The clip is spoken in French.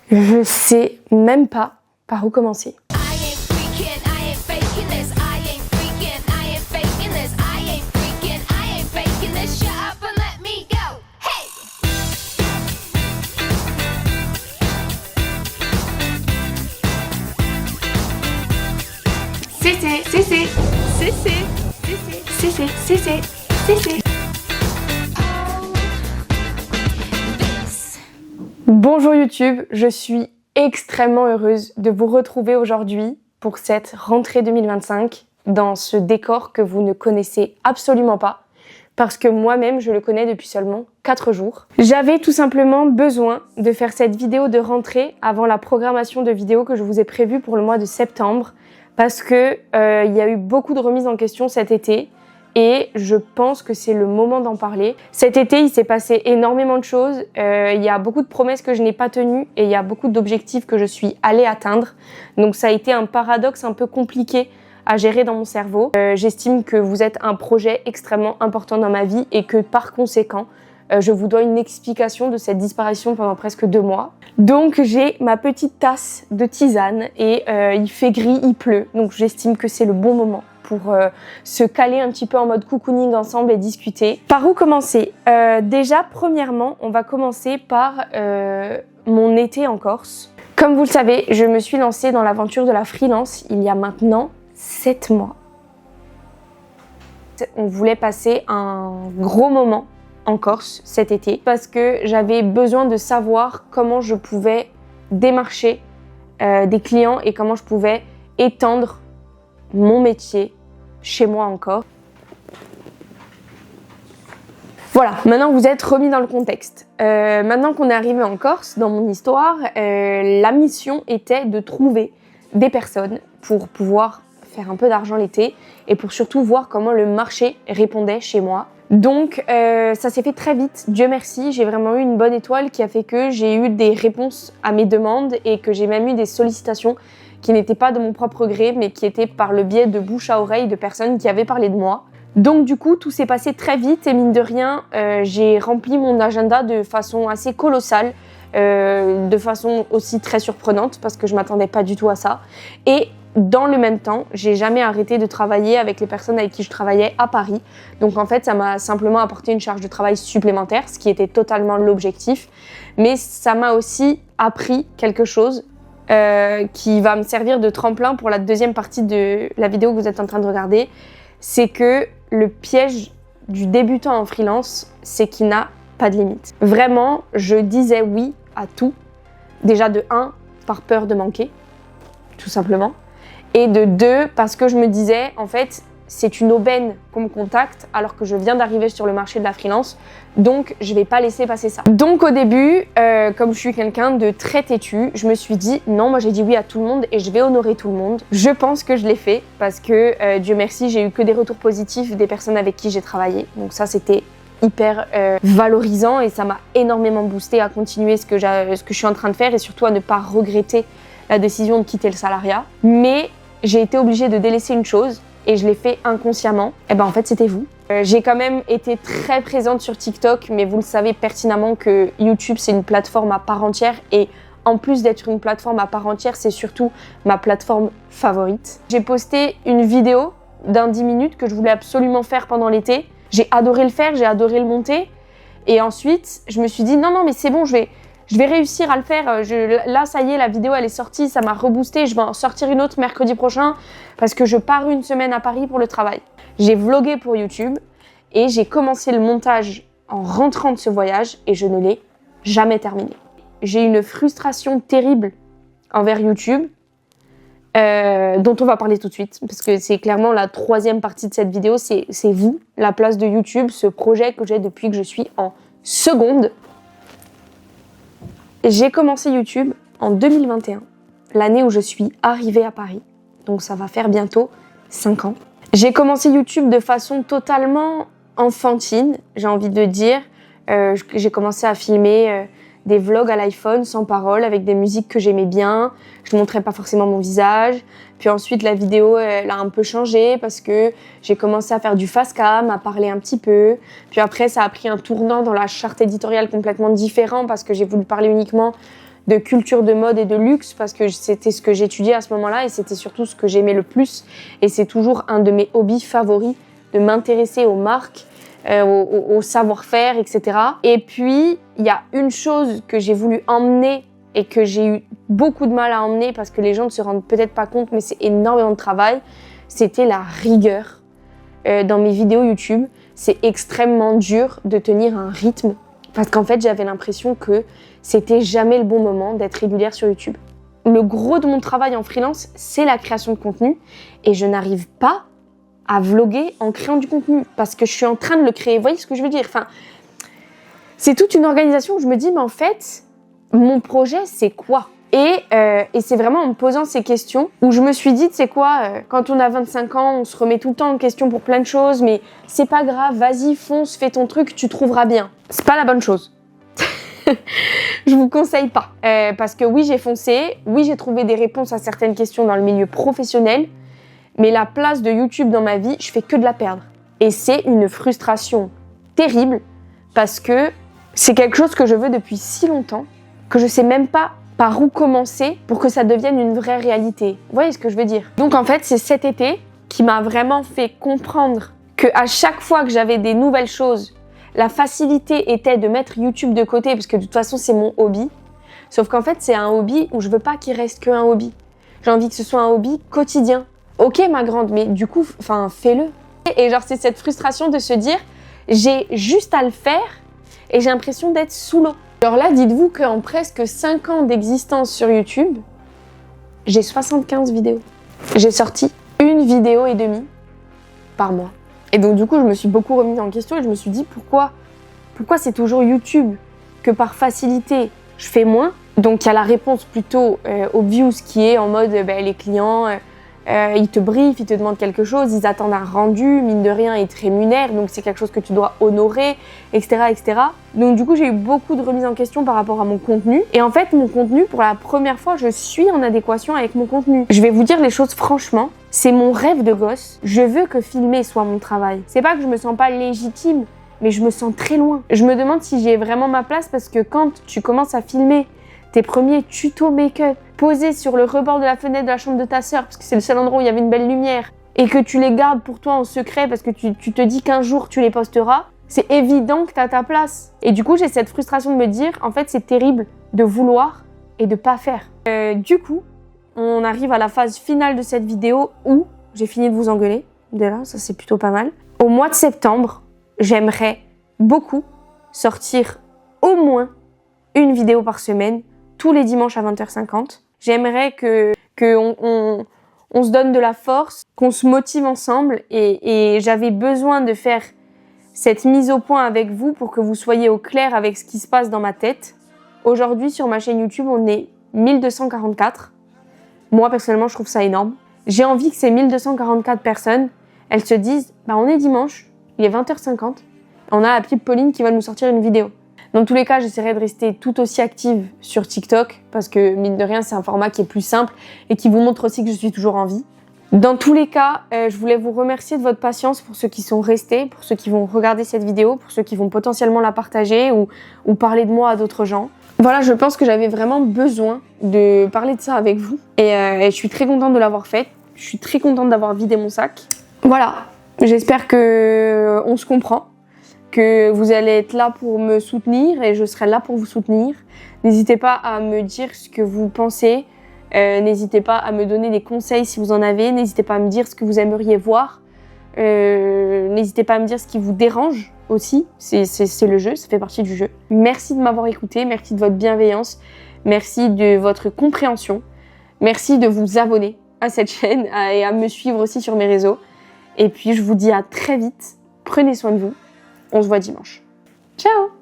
Je sais même pas par où commencer. Bonjour YouTube, je suis extrêmement heureuse de vous retrouver aujourd'hui pour cette rentrée 2025 dans ce décor que vous ne connaissez absolument pas parce que moi-même je le connais depuis seulement 4 jours. J'avais tout simplement besoin de faire cette vidéo de rentrée avant la programmation de vidéos que je vous ai prévue pour le mois de septembre parce que il y a eu beaucoup de remises en question cet été. Et je pense que c'est le moment d'en parler. Cet été, il s'est passé énormément de choses. Il y a beaucoup de promesses que je n'ai pas tenues et il y a beaucoup d'objectifs que je suis allée atteindre. Donc ça a été un paradoxe un peu compliqué à gérer dans mon cerveau. J'estime que vous êtes un projet extrêmement important dans ma vie et que par conséquent, je vous dois une explication de cette disparition pendant presque 2 mois. Donc j'ai ma petite tasse de tisane et il fait gris, il pleut. Donc j'estime que c'est le bon moment pour se caler un petit peu en mode cocooning ensemble et discuter. Par où commencer? Déjà, premièrement, on va commencer par mon été en Corse. Comme vous le savez, je me suis lancée dans l'aventure de la freelance il y a maintenant 7 mois. On voulait passer un gros moment en Corse cet été parce que j'avais besoin de savoir comment je pouvais démarcher des clients et comment je pouvais étendre mon métier chez moi encore. Voilà, maintenant vous êtes remis dans le contexte. Maintenant qu'on est arrivé en Corse, dans mon histoire, la mission était de trouver des personnes pour pouvoir faire un peu d'argent l'été et pour surtout voir comment le marché répondait chez moi. Donc ça s'est fait très vite, Dieu merci, j'ai vraiment eu une bonne étoile qui a fait que j'ai eu des réponses à mes demandes et que j'ai même eu des sollicitations qui n'étaient pas de mon propre gré, mais qui étaient par le biais de bouche à oreille de personnes qui avaient parlé de moi. Donc du coup, tout s'est passé très vite et mine de rien, j'ai rempli mon agenda de façon assez colossale, de façon aussi très surprenante parce que je m'attendais pas du tout à ça. Et dans le même temps, j'ai jamais arrêté de travailler avec les personnes avec qui je travaillais à Paris. Donc en fait, ça m'a simplement apporté une charge de travail supplémentaire, ce qui était totalement l'objectif. Mais ça m'a aussi appris quelque chose qui va me servir de tremplin pour la deuxième partie de la vidéo que vous êtes en train de regarder. C'est que le piège du débutant en freelance, c'est qu'il n'a pas de limite. Vraiment, je disais oui à tout. Déjà de 1, par peur de manquer, tout simplement. Et de 2, parce que je me disais, en fait, c'est une aubaine qu'on me contacte alors que je viens d'arriver sur le marché de la freelance. Donc, je vais pas laisser passer ça. Donc, au début, comme je suis quelqu'un de très têtu, je me suis dit, non, moi j'ai dit oui à tout le monde et je vais honorer tout le monde. Je pense que je l'ai fait parce que, Dieu merci, j'ai eu que des retours positifs des personnes avec qui j'ai travaillé. Donc ça, c'était hyper valorisant et ça m'a énormément boosté à continuer ce que je suis en train de faire et surtout à ne pas regretter la décision de quitter le salariat. Mais j'ai été obligée de délaisser une chose et je l'ai fait inconsciemment. Et ben en fait, c'était vous. J'ai quand même été très présente sur TikTok, mais vous le savez pertinemment que YouTube, c'est une plateforme à part entière et en plus d'être une plateforme à part entière, c'est surtout ma plateforme favorite. J'ai posté une vidéo d'un 10 minutes que je voulais absolument faire pendant l'été. J'ai adoré le faire, j'ai adoré le monter. Et ensuite, je me suis dit non, mais c'est bon, je vais réussir à le faire. Là, ça y est, la vidéo, elle est sortie, ça m'a reboosté. Je vais en sortir une autre mercredi prochain parce que je pars une semaine à Paris pour le travail. J'ai vlogué pour YouTube et j'ai commencé le montage en rentrant de ce voyage et je ne l'ai jamais terminé. J'ai une frustration terrible envers YouTube dont on va parler tout de suite parce que c'est clairement la 3e partie de cette vidéo. C'est vous, la place de YouTube, ce projet que j'ai depuis que je suis en seconde. J'ai commencé YouTube en 2021, l'année où je suis arrivée à Paris. Donc ça va faire bientôt 5 ans. J'ai commencé YouTube de façon totalement enfantine, j'ai envie de dire. J'ai commencé à filmer des vlogs à l'iPhone sans parole avec des musiques que j'aimais bien. Je ne montrais pas forcément mon visage. Puis ensuite, la vidéo, elle a un peu changé parce que j'ai commencé à faire du fast cam, à parler un petit peu. Puis après, ça a pris un tournant dans la charte éditoriale complètement différent parce que j'ai voulu parler uniquement de culture de mode et de luxe parce que c'était ce que j'étudiais à ce moment-là et c'était surtout ce que j'aimais le plus. Et c'est toujours un de mes hobbies favoris de m'intéresser aux marques, au savoir-faire, etc. Et puis, il y a une chose que j'ai voulu emmener et que j'ai eu beaucoup de mal à emmener parce que les gens ne se rendent peut-être pas compte, mais c'est énormément de travail, c'était la rigueur dans mes vidéos YouTube. C'est extrêmement dur de tenir un rythme parce qu'en fait, j'avais l'impression que c'était jamais le bon moment d'être régulière sur YouTube. Le gros de mon travail en freelance, c'est la création de contenu et je n'arrive pas à vlogger en créant du contenu parce que je suis en train de le créer. Vous voyez ce que je veux dire? Enfin, c'est toute une organisation où je me dis, mais en fait, mon projet, c'est quoi? Et c'est vraiment en me posant ces questions où je me suis dit, tu sais quoi, quand on a 25 ans, on se remet tout le temps en question pour plein de choses, mais c'est pas grave, vas-y, fonce, fais ton truc, tu trouveras bien. C'est pas la bonne chose. Je vous conseille pas. Parce que oui, j'ai foncé, oui, j'ai trouvé des réponses à certaines questions dans le milieu professionnel, mais la place de YouTube dans ma vie, je fais que de la perdre. Et c'est une frustration terrible parce que c'est quelque chose que je veux depuis si longtemps que je sais même pas par où commencer pour que ça devienne une vraie réalité. Vous voyez ce que je veux dire? Donc en fait, c'est cet été qui m'a vraiment fait comprendre que à chaque fois que j'avais des nouvelles choses, la facilité était de mettre YouTube de côté parce que de toute façon, c'est mon hobby. Sauf qu'en fait, c'est un hobby où je veux pas qu'il reste qu'un hobby. J'ai envie que ce soit un hobby quotidien. Ok ma grande, mais du coup, fais-le. Et genre c'est cette frustration de se dire, j'ai juste à le faire et j'ai l'impression d'être sous l'eau. Alors là, dites-vous qu'en presque 5 ans d'existence sur YouTube, j'ai 75 vidéos. J'ai sorti 1 vidéo et demie par mois. Et donc du coup, je me suis beaucoup remise en question et je me suis dit, pourquoi c'est toujours YouTube que par facilité, je fais moins? Donc il y a la réponse plutôt obvious qui est en mode, les clients... ils te briefent, ils te demandent quelque chose, ils attendent un rendu, mine de rien, ils te rémunèrent, donc c'est quelque chose que tu dois honorer, etc., etc. Donc du coup, j'ai eu beaucoup de remises en question par rapport à mon contenu. Et en fait, mon contenu, pour la première fois, je suis en adéquation avec mon contenu. Je vais vous dire les choses franchement, c'est mon rêve de gosse. Je veux que filmer soit mon travail. C'est pas que je me sens pas légitime, mais je me sens très loin. Je me demande si j'ai vraiment ma place parce que quand tu commences à filmer tes premiers tutos make-up posés sur le rebord de la fenêtre de la chambre de ta sœur parce que c'est le seul endroit où il y avait une belle lumière et que tu les gardes pour toi en secret parce que tu te dis qu'un jour tu les posteras, c'est évident que tu as ta place. Et du coup, j'ai cette frustration de me dire, en fait, c'est terrible de vouloir et de pas faire. Du coup, on arrive à la phase finale de cette vidéo où j'ai fini de vous engueuler. Déjà, ça c'est plutôt pas mal. Au mois de septembre, j'aimerais beaucoup sortir au moins 1 vidéo par semaine, tous les dimanches à 20h50. J'aimerais qu'on se donne de la force, qu'on se motive ensemble et j'avais besoin de faire cette mise au point avec vous pour que vous soyez au clair avec ce qui se passe dans ma tête. Aujourd'hui, sur ma chaîne YouTube, on est 1244. Moi, personnellement, je trouve ça énorme. J'ai envie que ces 1244 personnes, elles se disent, on est dimanche, il est 20h50, on a la petite Pauline qui va nous sortir une vidéo. Dans tous les cas, j'essaierai de rester tout aussi active sur TikTok parce que, mine de rien, c'est un format qui est plus simple et qui vous montre aussi que je suis toujours en vie. Dans tous les cas, je voulais vous remercier de votre patience pour ceux qui sont restés, pour ceux qui vont regarder cette vidéo, pour ceux qui vont potentiellement la partager ou parler de moi à d'autres gens. Voilà, je pense que j'avais vraiment besoin de parler de ça avec vous et je suis très contente de l'avoir fait. Je suis très contente d'avoir vidé mon sac. Voilà, j'espère que on se comprend, que vous allez être là pour me soutenir et je serai là pour vous soutenir. N'hésitez pas à me dire ce que vous pensez, n'hésitez pas à me donner des conseils si vous en avez, n'hésitez pas à me dire ce que vous aimeriez voir, n'hésitez pas à me dire ce qui vous dérange aussi, c'est le jeu, ça fait partie du jeu. Merci de m'avoir écouté, merci de votre bienveillance, merci de votre compréhension, merci de vous abonner à cette chaîne et à me suivre aussi sur mes réseaux. Et puis je vous dis à très vite, prenez soin de vous. On se voit dimanche. Ciao!